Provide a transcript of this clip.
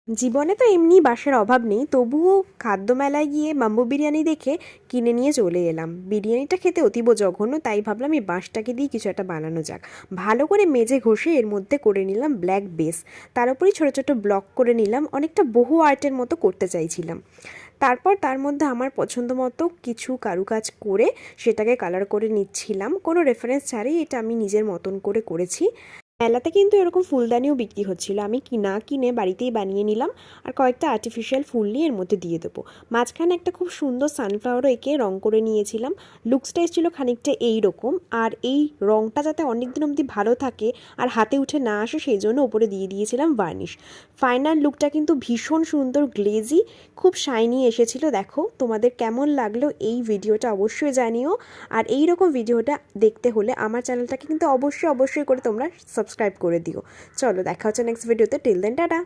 জীবনে তো এমনি বাসার অভাব নেই, তবুও খাদ্য মেলায় গিয়ে মাম্বু বিরিয়ানি দেখে কিনে নিয়ে চলে এলাম। বিরিয়ানিটা খেতে অতীব জঘন্য, তাই ভাবলাম এই বাঁশটাকে দিয়ে কিছু একটা বানানো যাক। ভালো করে মেজে ঘষে এর মধ্যে করে নিলাম ব্ল্যাক বেস, তার উপরেই ছোটো ছোটো ব্লক করে নিলাম, অনেকটা বহু আর্টের মতো করতে চাইছিলাম। তারপর তার মধ্যে আমার পছন্দ মতো কিছু কারুকাজ করে সেটাকে কালার করে নিচ্ছিলাম, কোনো রেফারেন্স ছাড়াই এটা আমি নিজের মতন করে করেছি। মেলাতে কিন্তু এরকম ফুলদানিও বিক্রি হচ্ছিল, আমি না কিনে বাড়িতেই বানিয়ে নিলাম আর কয়েকটা আর্টিফিশিয়াল ফুল নিয়ে এর মধ্যে দিয়ে দেবো। মাঝখানে একটা খুব সুন্দর সানফ্লাওয়ারও এঁকে রং করে নিয়েছিলাম। লুকসটা এসেছিলো খানিকটা এই রকম, আর এই রংটা যাতে অনেক দিন অবধি ভালো থাকে আর হাতে উঠে না আসে সেই জন্য ওপরে দিয়ে দিয়েছিলাম ভার্নিশ। ফাইনাল লুকটা কিন্তু ভীষণ সুন্দর, গ্লেজি, খুব শাইনি এসেছিলো। দেখো তোমাদের কেমন লাগলো এই ভিডিওটা অবশ্যই জানিও। আর এই রকম ভিডিওটা দেখতে হলে আমার চ্যানেলটাকে কিন্তু অবশ্যই অবশ্যই করে তোমরা সাবস্ক্রাইব করে দিও। চলো দেখা হচ্ছে নেক্সট ভিডিওতে। Till then tata.